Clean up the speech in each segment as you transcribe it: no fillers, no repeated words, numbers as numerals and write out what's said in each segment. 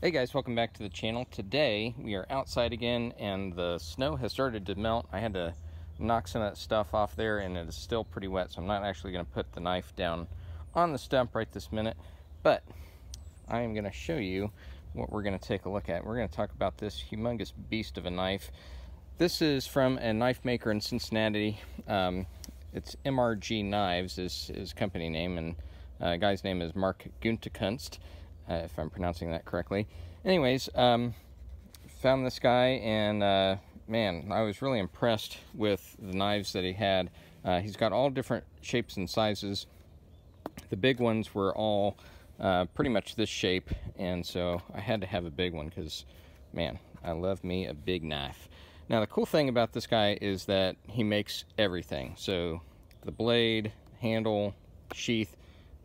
Hey guys, welcome back to the channel. Today we are outside again and the snow has started to melt. I had to knock some of that stuff off there and it is still pretty wet, so I'm not actually going to put the knife down on the stump right this minute, but I am going to show you what we're going to take a look at. We're going to talk about this humongous beast of a knife. This is from a knife maker in Cincinnati. It's MRG Knives is his company name, and the guy's name is Mark Gutekunst. If I'm pronouncing that correctly. Anyways, found this guy, and man, I was really impressed with the knives that he had. He's got all different shapes and sizes. The big ones were all pretty much this shape, and so I had to have a big one because, man, I love me a big knife. Now, the cool thing about this guy is that he makes everything. So the blade, handle, sheath,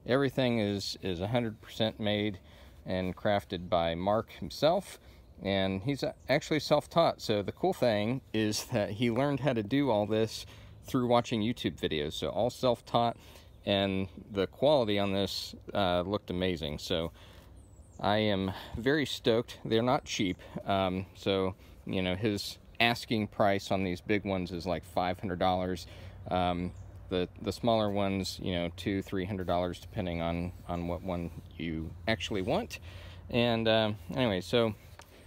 everything is 100% made and crafted by Mark himself, and he's actually self-taught. So the cool thing is that he learned how to do all this through watching YouTube videos, so all self-taught, and the quality on this looked amazing. So I am very stoked. They're not cheap, so you know, his asking price on these big ones is like $500. The smaller ones, you know, $200–300 depending on what one you actually want. And anyway, so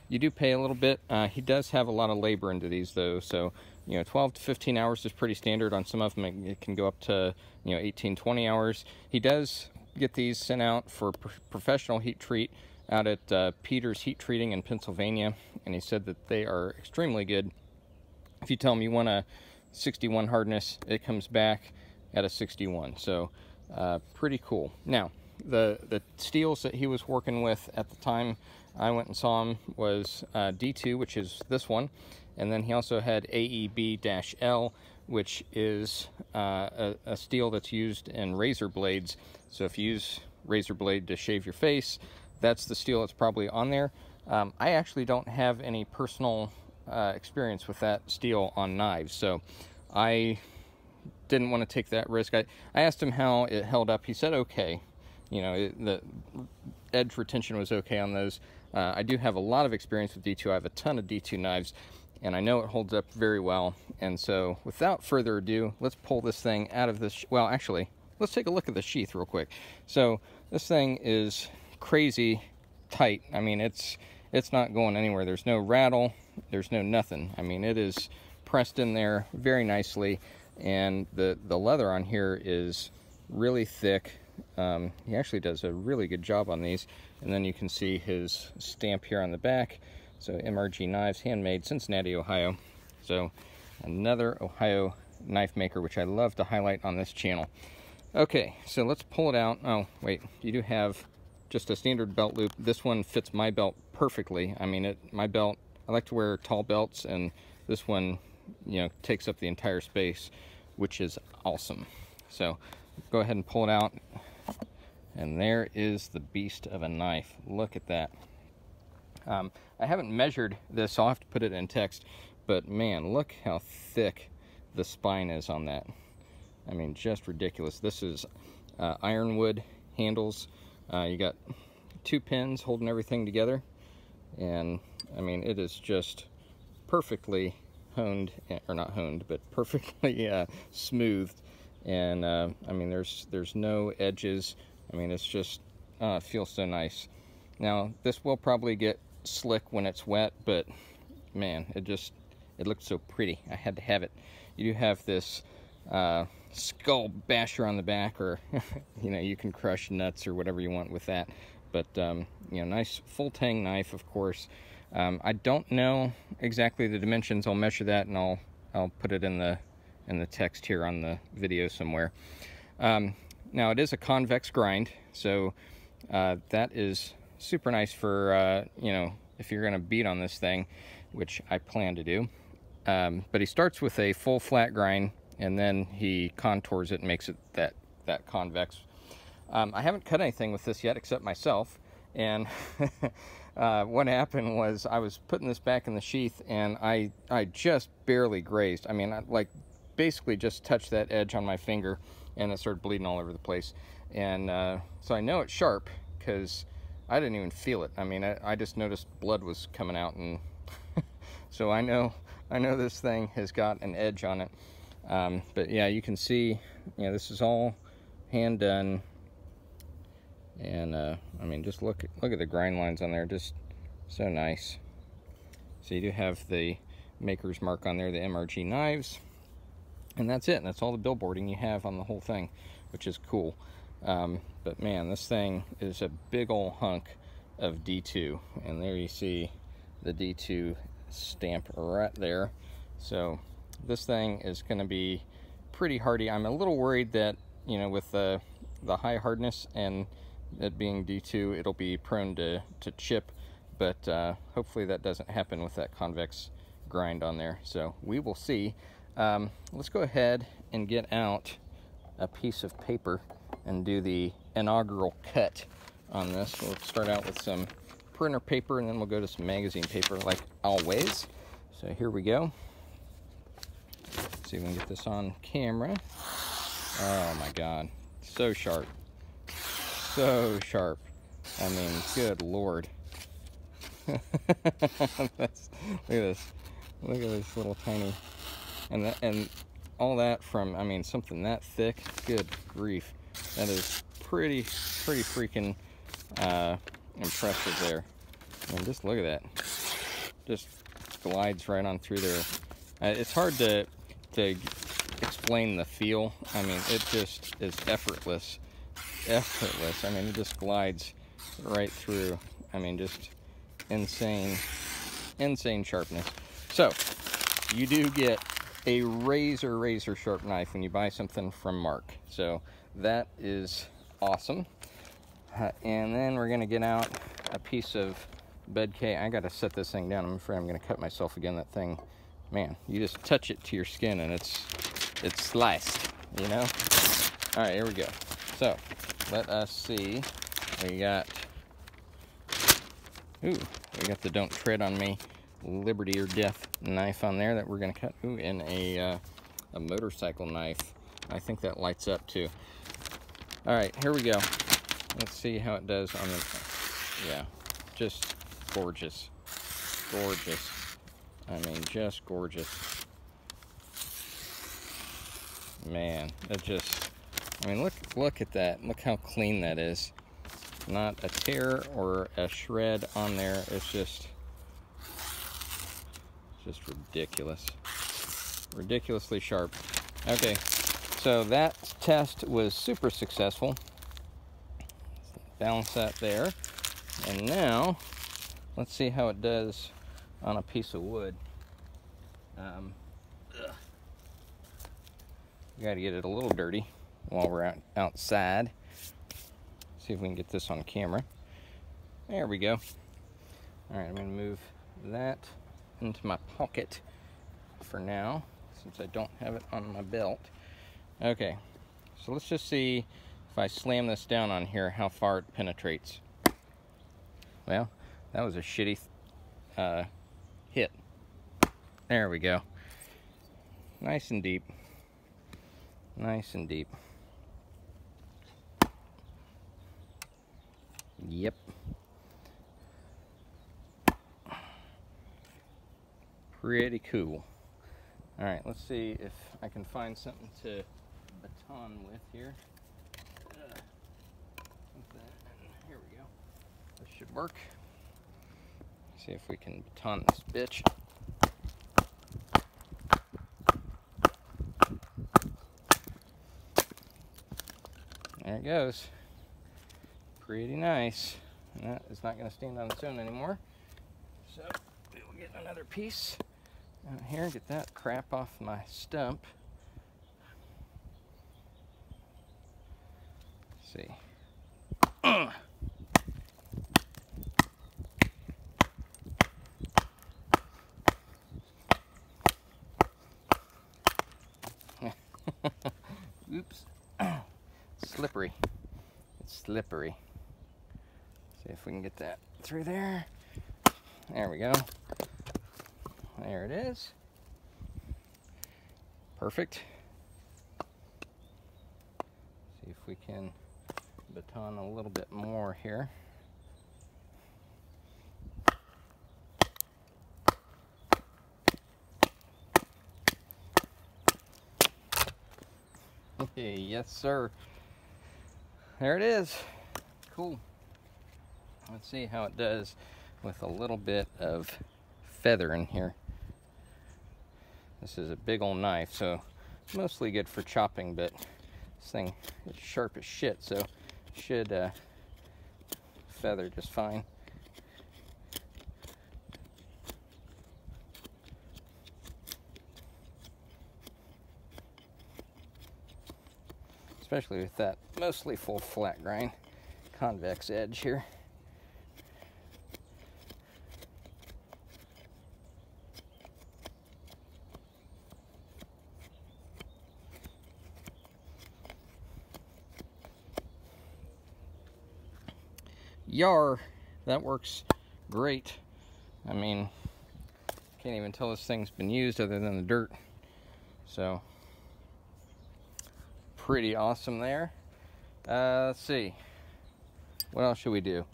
you do pay a little bit. He does have a lot of labor into these though, so you know, 12 to 15 hours is pretty standard. On some of them it can go up to, you know, 18–20 hours. He does get these sent out for professional heat treat out at Peter's Heat Treating in Pennsylvania, and he said that they are extremely good. If you tell him you want a 61 hardness, it comes back at a 61, so pretty cool. Now, the steels that he was working with at the time I went and saw him was D2, which is this one, and then he also had AEB-L, which is a steel that's used in razor blades. So if you use razor blade to shave your face, that's the steel that's probably on there. I actually don't have any personal experience with that steel on knives, so I didn't want to take that risk. I asked him how it held up. He said okay, you know, the edge retention was okay on those. I do have a lot of experience with D2. I have a ton of D2 knives, and I know it holds up very well. And so without further ado, let's pull this thing out of this. Well, actually, let's take a look at the sheath real quick. So this thing is crazy tight. I mean, it's not going anywhere. There's no rattle, there's no nothing. I mean, it is pressed in there very nicely, and the leather on here is really thick. He actually does a really good job on these, and then you can see his stamp here on the back. So MRG Knives, Handmade, Cincinnati, Ohio. So another Ohio knife maker, which I love to highlight on this channel. Okay, so let's pull it out. Oh wait, you do have just a standard belt loop. This one fits my belt perfectly. I mean, my belt, I like to wear tall belts, and this one, you know, takes up the entire space, which is awesome. So go ahead and pull it out, and there is the beast of a knife. Look at that. I haven't measured this, so I'll have to put it in text, but man, look how thick the spine is on that. I mean, just ridiculous. This is ironwood handles. You got 2 pins holding everything together, and I mean, it is just perfectly honed, or not honed, but perfectly smoothed. And I mean, there's no edges. I mean, it's just it feels so nice. Now, this will probably get slick when it's wet, but man, it looks so pretty. I had to have it. You do have this skull basher on the back, or you know, you can crush nuts or whatever you want with that. But you know, nice full tang knife, of course. I don't know exactly the dimensions. I'll measure that, and I'll put it in the text here on the video somewhere. Now, it is a convex grind, so that is super nice for you know, if you're gonna beat on this thing, which I plan to do. But he starts with a full flat grind, and then he contours it and makes it that convex. I haven't cut anything with this yet except myself, and what happened was I was putting this back in the sheath, and I just barely grazed. I mean, I like basically just touched that edge on my finger, and it started bleeding all over the place. And so I know it's sharp because I didn't even feel it. I mean, I just noticed blood was coming out, and so I know this thing has got an edge on it. But yeah, you can see, this is all hand done, and I mean, just look at the grind lines on there, just so nice. So you do have the maker's mark on there, the MRG Knives, and that's it. That's all the billboarding you have on the whole thing, which is cool. But man, this thing is a big old hunk of D2, and there you see the D2 stamp right there. So this thing is going to be pretty hardy. I'm a little worried that, with the high hardness and it being D2, it'll be prone to chip, but hopefully that doesn't happen with that convex grind on there. So we will see. Let's go ahead and get out a piece of paper and do the inaugural cut on this. We'll start out with some printer paper, and then we'll go to some magazine paper like always. So here we go. Let's see if we can get this on camera. Oh my God, so sharp. So sharp. I mean, good Lord. Look at this. Look at this little tiny, and all that from, I mean, something that thick. Good grief. That is pretty freaking impressive there. I mean, just look at that. Just glides right on through there. It's hard to explain the feel. I mean, it just is effortless. I mean, it just glides right through. I mean, just insane sharpness. So you do get a razor sharp knife when you buy something from Mark. So that is awesome. And then we're gonna get out a piece of bed K. I gotta set this thing down. I'm afraid I'm gonna cut myself again. That thing, man, you just touch it to your skin and it's sliced, All right, here we go. So let us see. We got the Don't Tread on Me Liberty or Death knife on there that we're gonna cut. Ooh, and a motorcycle knife. I think that lights up too. All right, here we go. Let's see how it does on the, yeah, just gorgeous. I mean, just gorgeous. Man, it just, I mean, look at that. Look how clean that is. Not a tear or a shred on there. It's just ridiculous. Ridiculously sharp. Okay, so that test was super successful. Balance that there. And now, let's see how it does on a piece of wood. We got to get it a little dirty while we're outside. See if we can get this on camera. There we go. All right, I'm going to move that into my pocket for now, since I don't have it on my belt. Okay, so let's just see if I slam this down on here, how far it penetrates. Well, that was a shitty hit. There we go. Nice and deep. Nice and deep. Yep. Pretty cool. All right, let's see if I can find something to baton with here. Here we go. This should work. See if we can baton this bitch. There it goes. Pretty nice. And that is not going to stand on its own anymore. So we'll get another piece out here, get that crap off my stump. Let's see. Oops. Slippery. It's slippery. See if we can get that through there. There we go. There it is. Perfect. See if we can baton a little bit more here. Yes, sir. There it is. Cool. Let's see how it does with a little bit of feather in here. This is a big old knife, so mostly good for chopping, but this thing is sharp as shit, so it should feather just fine. Especially with that mostly full flat grind convex edge here. Yar, that works great. I mean, can't even tell this thing's been used other than the dirt. So, pretty awesome there. Let's see. What else should we do?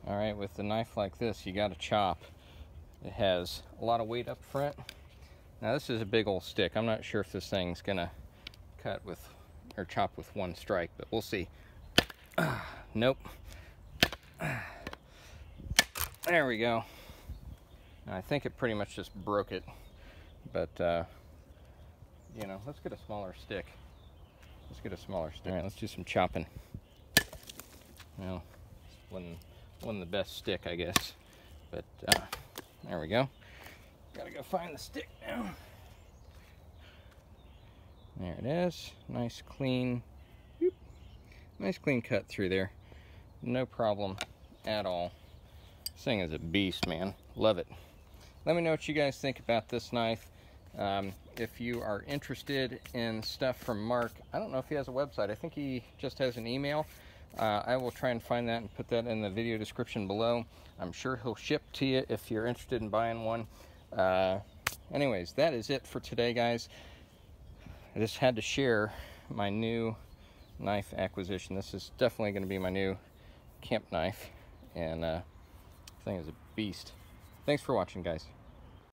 Alright, with a knife like this, you gotta chop. It has a lot of weight up front. Now this is a big old stick. I'm not sure if this thing's gonna cut with, or chop with one strike, but we'll see. Nope. There we go. I think it pretty much just broke it, but you know, let's get a smaller stick. Let's get a smaller stick. All right, let's do some chopping. Well, wasn't the best stick, I guess, but there we go. Gotta go find the stick now. There it is. Nice clean. Whoop. Nice clean cut through there. No problem at all. This thing is a beast, man. Love it. Let me know what you guys think about this knife. If you are interested in stuff from Mark, I don't know if he has a website. I think he just has an email. I will try and find that and put that in the video description below. I'm sure he'll ship to you if you're interested in buying one. Anyways, that is it for today, guys. I just had to share my new knife acquisition. This is definitely going to be my new camp knife, and this thing is a beast. Thanks for watching, guys.